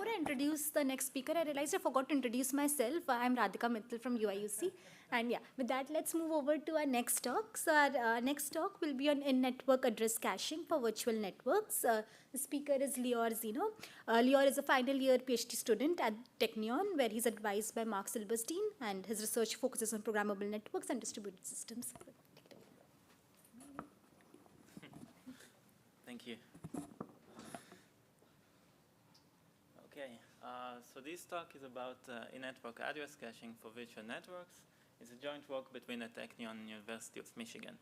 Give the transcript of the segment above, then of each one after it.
before I introduce the next speaker, I realized I forgot to introduce myself. I'm Radhika Mittal from UIUC. And yeah, with that, let's move over to our next talk. So our next talk will be on in-network address caching for virtual networks. The speaker is Lior Zeno. Lior is a final year PhD student at Technion, where he's advised by Mark Silberstein, and his research focuses on programmable networks and distributed systems. Thank you. Okay, so this talk is about in-network address caching for virtual networks. It's a joint work between the Technion and University of Michigan.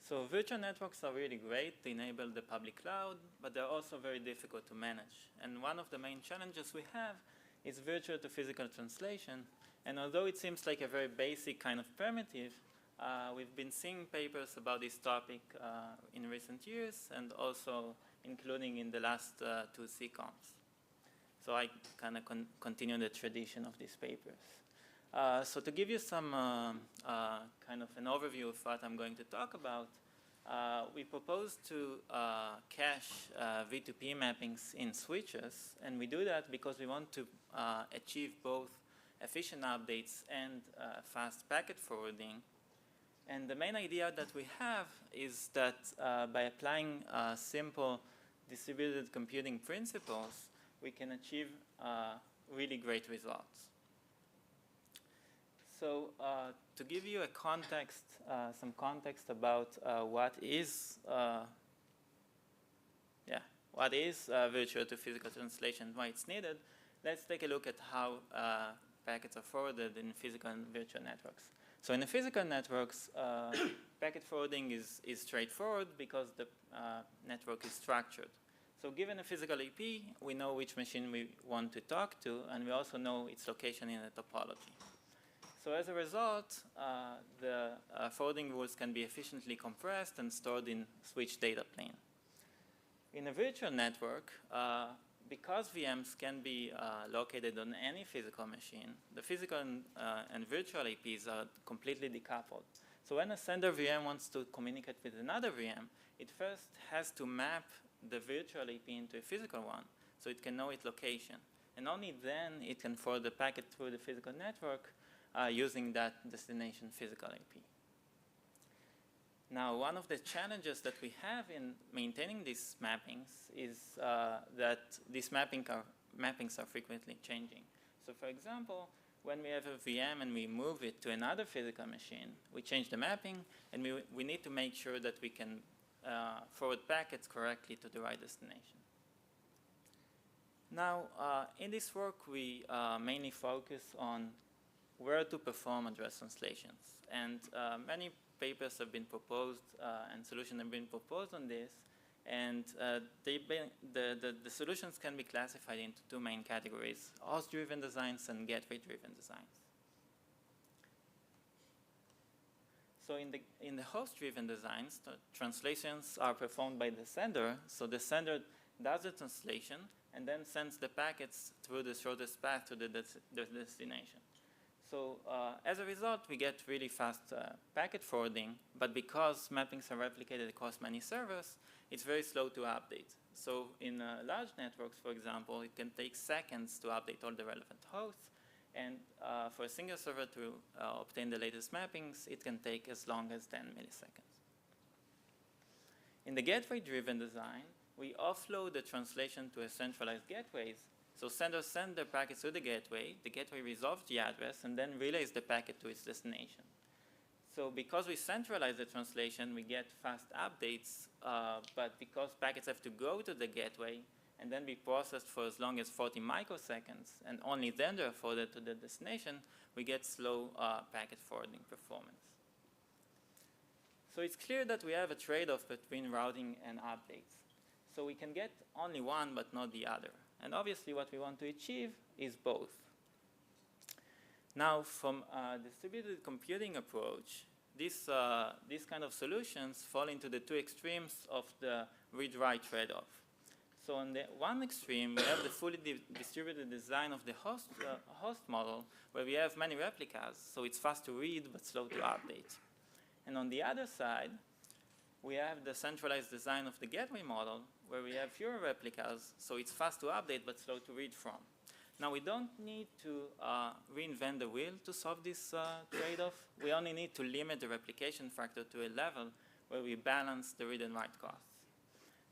So virtual networks are really great to enable the public cloud, but they're also very difficult to manage. And one of the main challenges we have is virtual to physical translation. And although it seems like a very basic kind of primitive, we've been seeing papers about this topic in recent years, and also including in the last two SIGCOMMs. So I kind of continue the tradition of these papers. So to give you some kind of an overview of what I'm going to talk about, we propose to cache V2P mappings in switches, and we do that because we want to achieve both efficient updates and fast packet forwarding. And the main idea that we have is that by applying simple distributed computing principles, we can achieve really great results. So to give you a context, some context about what is virtual to physical translation and why it's needed, let's take a look at how packets are forwarded in physical and virtual networks. So in the physical networks, packet forwarding is straightforward because the network is structured. So given a physical IP, we know which machine we want to talk to, and we also know its location in the topology. So as a result, the forwarding rules can be efficiently compressed and stored in switch data plane. In a virtual network, because VMs can be located on any physical machine, the physical and virtual IPs are completely decoupled. So when a sender VM wants to communicate with another VM, it first has to map the virtual IP into a physical one, so it can know its location. And only then it can forward the packet through the physical network using that destination physical IP. Now, one of the challenges that we have in maintaining these mappings is that these mappings are frequently changing. So for example, when we have a VM and we move it to another physical machine, we change the mapping, and we need to make sure that we can forward packets correctly to the right destination. Now, in this work, we mainly focus on where to perform address translations. And many papers have been proposed and solutions have been proposed on this. And the solutions can be classified into two main categories: host-driven designs and gateway-driven designs. So in the host-driven designs, the translations are performed by the sender. So the sender does the translation and then sends the packets through the shortest path to the destination. So as a result, we get really fast packet forwarding, but because mappings are replicated across many servers, it's very slow to update. So in large networks, for example, it can take seconds to update all the relevant hosts. And for a single server to obtain the latest mappings, it can take as long as 10 milliseconds. In the gateway-driven design, we offload the translation to a centralized gateways. So senders send their packets to the gateway resolves the address, and then relays the packet to its destination. So because we centralize the translation, we get fast updates, but because packets have to go to the gateway and then be processed for as long as 40 microseconds, and only then they're forwarded to the destination, we get slow packet forwarding performance. So it's clear that we have a trade-off between routing and updates. So we can get only one, but not the other. And obviously what we want to achieve is both. Now, from a distributed computing approach, these kind of solutions fall into the two extremes of the read-write trade-off. So on the one extreme, we have the fully distributed design of the host model, where we have many replicas, so it's fast to read but slow to update. And on the other side, we have the centralized design of the gateway model, where we have fewer replicas, so it's fast to update but slow to read from. Now, we don't need to reinvent the wheel to solve this trade-off. We only need to limit the replication factor to a level where we balance the read and write costs.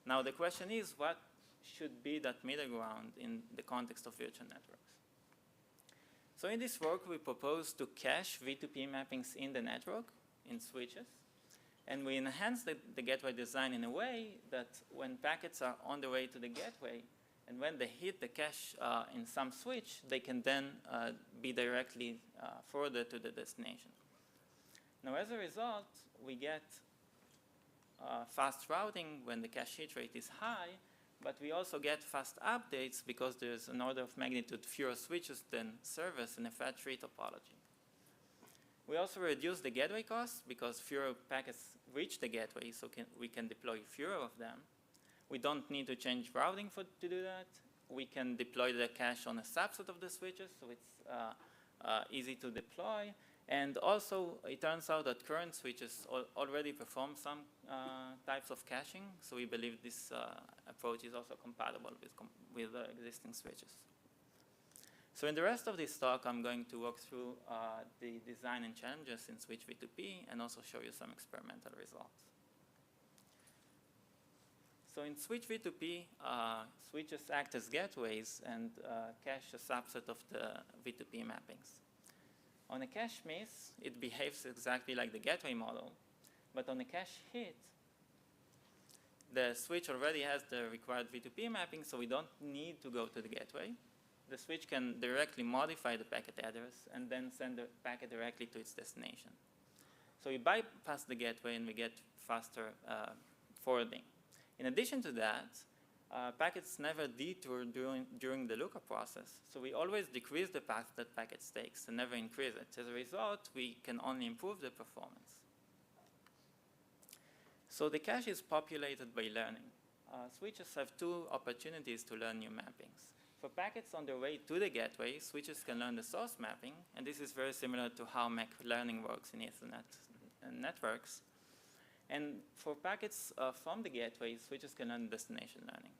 Now, the question is, what should be that middle ground in the context of virtual networks? So in this work, we propose to cache V2P mappings in the network, in switches, and we enhance the gateway design in a way that when packets are on the way to the gateway, and when they hit the cache in some switch, they can then be directly forwarded to the destination. Now, as a result, we get fast routing when the cache hit rate is high, but we also get fast updates because there's an order of magnitude fewer switches than servers in a fat tree topology. We also reduce the gateway costs because fewer packets reach the gateway, so we can deploy fewer of them. We don't need to change routing to do that. We can deploy the cache on a subset of the switches, so it's easy to deploy. And also, it turns out that current switches already perform some types of caching, so we believe this approach is also compatible with existing switches. So in the rest of this talk, I'm going to walk through the design and challenges in switch V2P and also show you some experimental results. So in switch V2P, switches act as gateways and cache a subset of the V2P mappings. On a cache miss, it behaves exactly like the gateway model, but on a cache hit, the switch already has the required V2P mapping, so we don't need to go to the gateway. The switch can directly modify the packet address and then send the packet directly to its destination. So we bypass the gateway and we get faster forwarding. In addition to that, packets never detour during the lookup process, so we always decrease the path that packets takes and never increase it. As a result, we can only improve the performance. So the cache is populated by learning. Switches have two opportunities to learn new mappings. For packets on their way to the gateway, switches can learn the source mapping, and this is very similar to how MAC learning works in Ethernet networks. And for packets from the gateway, switches can learn destination learning.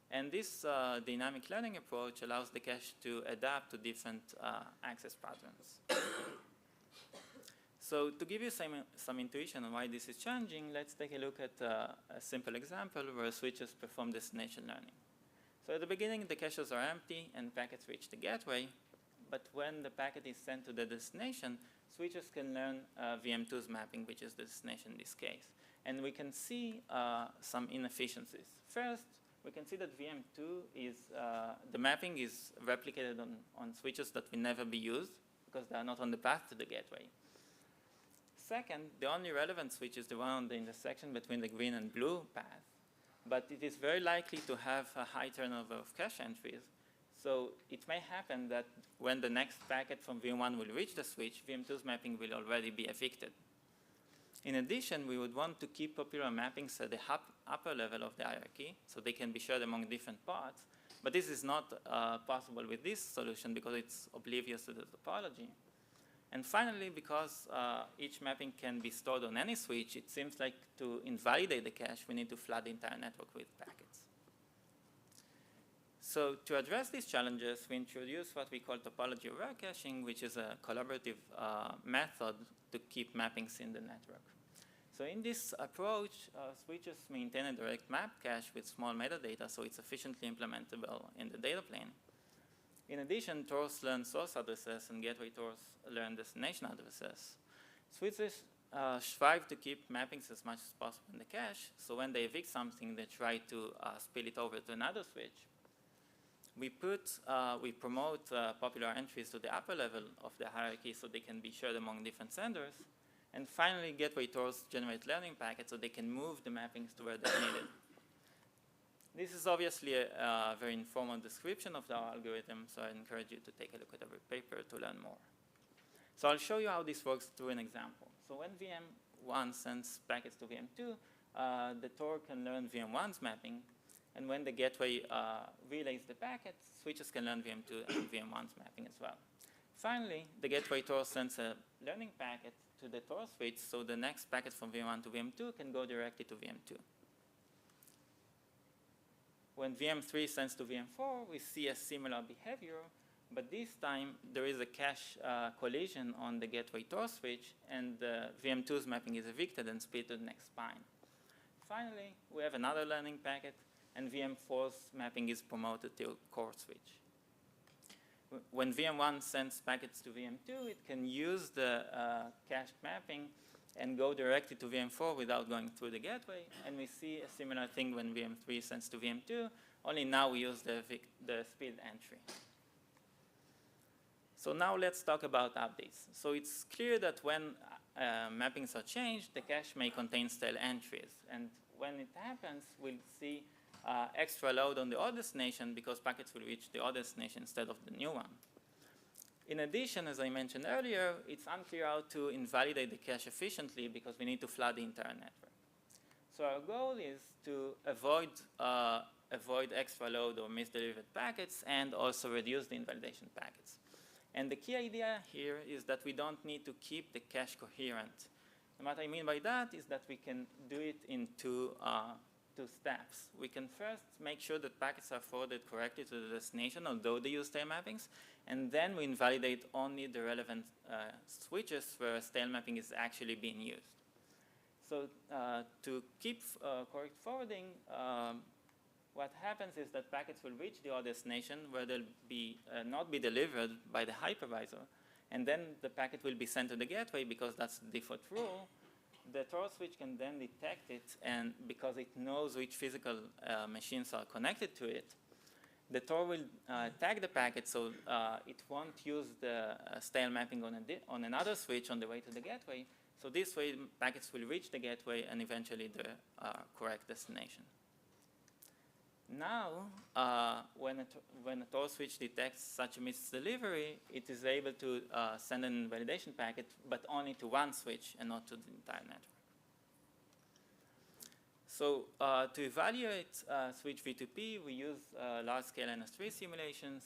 And this dynamic learning approach allows the cache to adapt to different access patterns. So to give you some intuition on why this is changing, let's take a look at a simple example where switches perform destination learning. So at the beginning, the caches are empty and packets reach the gateway, but when the packet is sent to the destination, switches can learn VM2's mapping, which is the destination in this case. And we can see some inefficiencies. First, we can see that VM2 is, the mapping is replicated on switches that will never be used because they are not on the path to the gateway. Second, the only relevant switch is the one on the intersection between the green and blue path. But it is very likely to have a high turnover of cache entries. So it may happen that when the next packet from VM1 will reach the switch, VM2's mapping will already be evicted. In addition, we would want to keep popular mappings at the upper level of the hierarchy, so they can be shared among different pods. But this is not possible with this solution because it's oblivious to the topology. And finally, because each mapping can be stored on any switch, it seems like to invalidate the cache, we need to flood the entire network with packets. So to address these challenges, we introduce what we call topology-aware caching, which is a collaborative method to keep mappings in the network. So in this approach, switches maintain a direct map cache with small metadata, so it's efficiently implementable in the data plane. In addition, Tors learn source addresses and gateway Tors learn destination addresses. Switches strive to keep mappings as much as possible in the cache, so when they evict something, they try to spill it over to another switch. We promote popular entries to the upper level of the hierarchy so they can be shared among different senders. And finally, gateway Tors generate learning packets so they can move the mappings to where they're needed. This is obviously a very informal description of the algorithm, so I encourage you to take a look at every paper to learn more. So I'll show you how this works through an example. So when VM1 sends packets to VM2, the Tor can learn VM1's mapping, and when the gateway relays the packets, switches can learn VM2 and VM1's mapping as well. Finally, the gateway Tor sends a learning packet to the Tor switch, so the next packet from VM1 to VM2 can go directly to VM2. When VM3 sends to VM4, we see a similar behavior, but this time there is a cache collision on the gateway Tor switch, and VM2's mapping is evicted and split to the next spine. Finally, we have another learning packet, and VM4's mapping is promoted to core switch. When VM1 sends packets to VM2, it can use the cached mapping and go directly to VM4 without going through the gateway. And we see a similar thing when VM3 sends to VM2, only now we use the speed entry. So now let's talk about updates. So it's clear that when mappings are changed, the cache may contain stale entries. And when it happens, we'll see extra load on the old destination because packets will reach the old destination instead of the new one. In addition, as I mentioned earlier, it's unclear how to invalidate the cache efficiently because we need to flood the entire network. So our goal is to avoid extra load or misdelivered packets and also reduce the invalidation packets. And the key idea here is that we don't need to keep the cache coherent. And what I mean by that is that we can do it in two steps. We can first make sure that packets are forwarded correctly to the destination, although they use stale mappings, and then we invalidate only the relevant switches where stale mapping is actually being used. So to keep correct forwarding, what happens is that packets will reach the old destination where they'll be, not be delivered by the hypervisor, and then the packet will be sent to the gateway because that's the default rule. The Tor switch can then detect it, and because it knows which physical machines are connected to it, the Tor will tag the packet so it won't use the stale mapping on another switch on the way to the gateway. So this way, packets will reach the gateway and eventually the correct destination. Now, when a Tor switch detects such a misdelivery, it is able to send an invalidation packet, but only to one switch and not to the entire network. So to evaluate switch V2P, we use large-scale NS3 simulations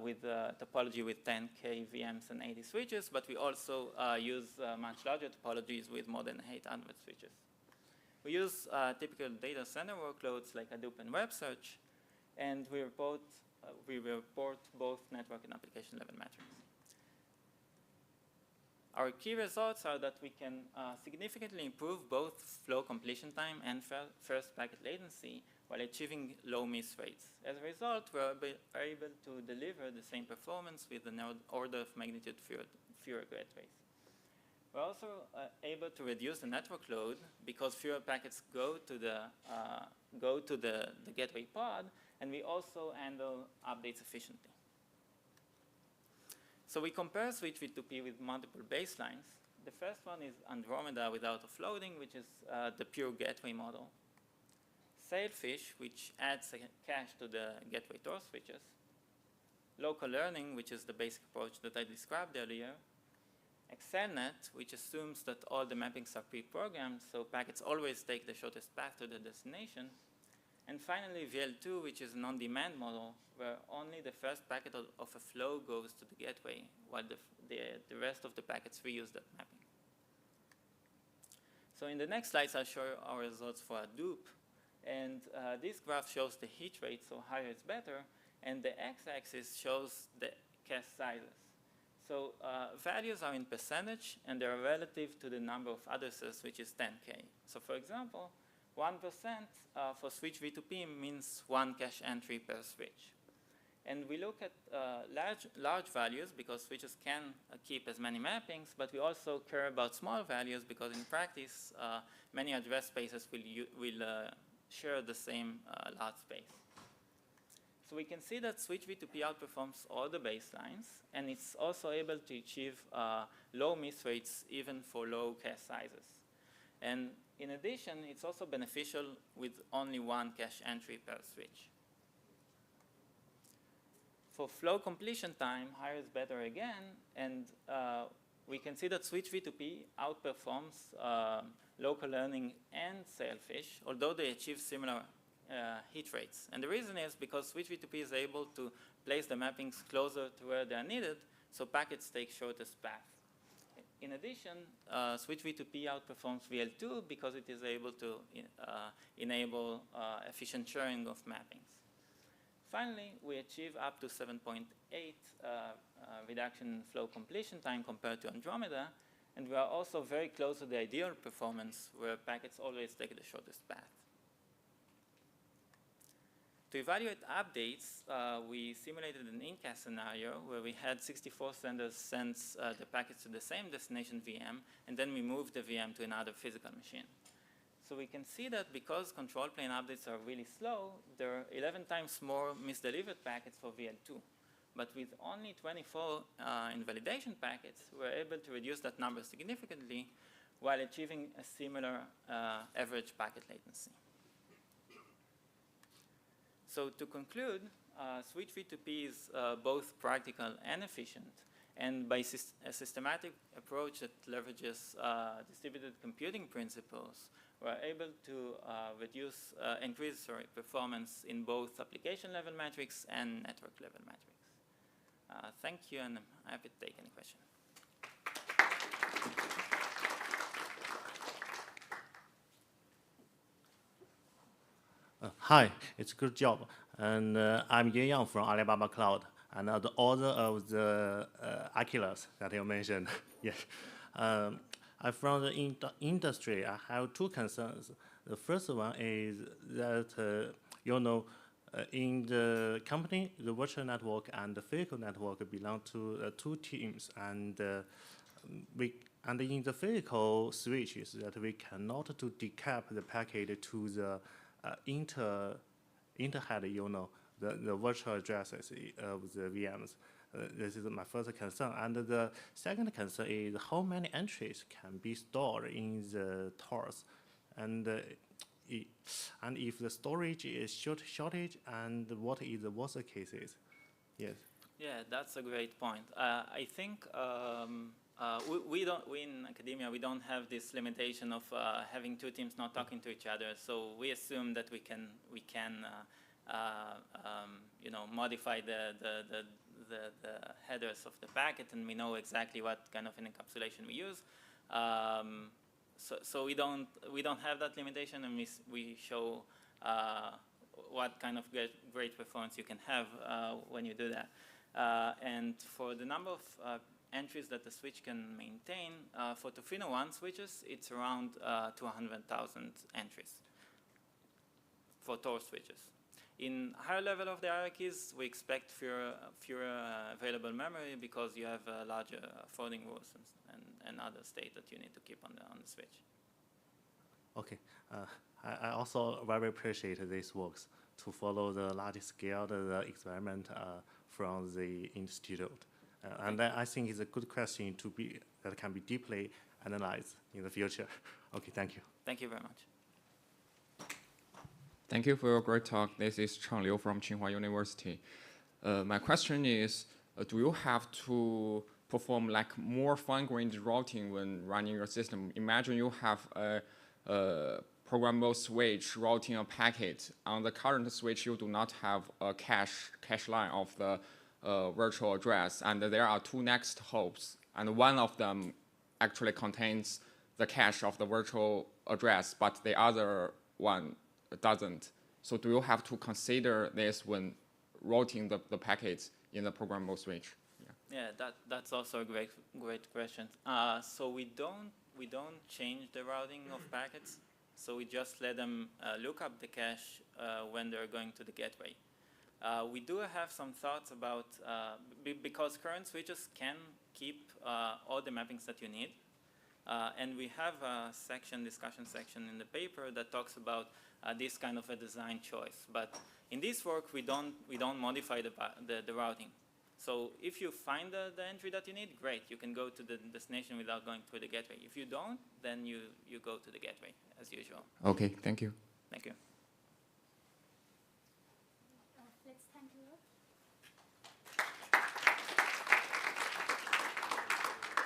with topology with 10K VMs and 80 switches, but we also use much larger topologies with more than 800 switches. We use typical data center workloads like Hadoop and Web Search, and we report both network and application level metrics. Our key results are that we can significantly improve both flow completion time and first packet latency while achieving low miss rates. As a result, we're able to deliver the same performance with an order of magnitude fewer gateways. We're also able to reduce the network load because fewer packets go to the gateway pod, and we also handle updates efficiently. So we compare switch V2P with multiple baselines. The first one is Andromeda without offloading, which is the pure gateway model. Sailfish, which adds a cache to the gateway Tor switches. Local learning, which is the basic approach that I described earlier. ExcelNet, which assumes that all the mappings are pre-programmed, so packets always take the shortest path to the destination. And finally, VL2, which is an on-demand model, where only the first packet of a flow goes to the gateway, while the rest of the packets reuse that mapping. So in the next slides, I'll show you our results for Hadoop. And this graph shows the hit rate, so higher is better, and the x-axis shows the cache sizes. So values are in percentage, and they are relative to the number of addresses, which is 10K. So for example, 1% for switch V2P means one cache entry per switch. And we look at large values because switches can keep as many mappings, but we also care about small values because in practice, many address spaces will share the same large space. So we can see that switch V2P outperforms all the baselines, and it's also able to achieve low miss rates even for low cache sizes. And in addition, it's also beneficial with only one cache entry per switch. For flow completion time, higher is better again, and we can see that switch V2P outperforms local learning and Sailfish, although they achieve similar hit rates. And the reason is because switch V2P is able to place the mappings closer to where they are needed, so packets take shortest path. In addition, switch V2P outperforms VL2 because it is able to enable efficient sharing of mappings. finally, we achieve up to 7.8 reduction in flow completion time compared to Andromeda, and we are also very close to the ideal performance where packets always take the shortest path. To evaluate updates, we simulated an incast scenario where we had 64 senders send the packets to the same destination VM, and then we moved the VM to another physical machine. So we can see that because control plane updates are really slow, there are 11 times more misdelivered packets for VL2. But with only 24 invalidation packets, we're able to reduce that number significantly while achieving a similar average packet latency. So to conclude, Switch V2P is both practical and efficient. And by a systematic approach that leverages distributed computing principles, we're able to increase performance in both application level metrics and network level metrics. Thank you, and I'm happy to take any questions. Hi, it's a good job. And I'm Yin Yang from Alibaba Cloud, and the author of the Aquilas that you mentioned. Yes. I'm from the industry. I have two concerns. The first one is that, in the company, the virtual network and the physical network belong to two teams. And in the physical switches, that we cannot to decap the packet to the interhead, the virtual addresses of the VMs. This is my first concern. And the second concern is how many entries can be stored in the TORs. And if the storage is shortage, and what is the worst cases? Yes. Yeah, that's a great point. I think we in academia, we don't have this limitation of having two teams not talking to each other. So we assume that we can modify the headers of the packet, and we know exactly what kind of an encapsulation we use. So we don't have that limitation, and we show what kind of great performance you can have when you do that. And for the number of entries that the switch can maintain, for Tofino 1 switches, it's around 200,000 entries for Tor switches. In higher level of the hierarchies, we expect fewer available memory because you have larger forwarding rules and other state that you need to keep on the switch. Okay. I also very appreciate these works to follow the large scale experiment from the institute. And I think it's a good question that can be deeply analyzed in the future. Okay, thank you. Thank you very much. Thank you for your great talk. This is Chang Liu from Tsinghua University. My question is, do you have to perform like more fine-grained routing when running your system? Imagine you have a programmable switch routing a packet. On the current switch, you do not have a cache line of the virtual address, and there are two next hops, and one of them actually contains the cache of the virtual address, but the other one doesn't. So do you have to consider this when routing the packets in the programmable switch? Yeah, that's also a great question. So we don't change the routing of packets. So we just let them look up the cache when they're going to the gateway. We do have some thoughts about, because current switches can keep all the mappings that you need. And we have a discussion section in the paper that talks about this kind of a design choice. But in this work, we don't modify the routing. So if you find the entry that you need, great. You can go to the destination without going through the gateway. If you don't, then you go to the gateway as usual. Okay, thank you. Thank you.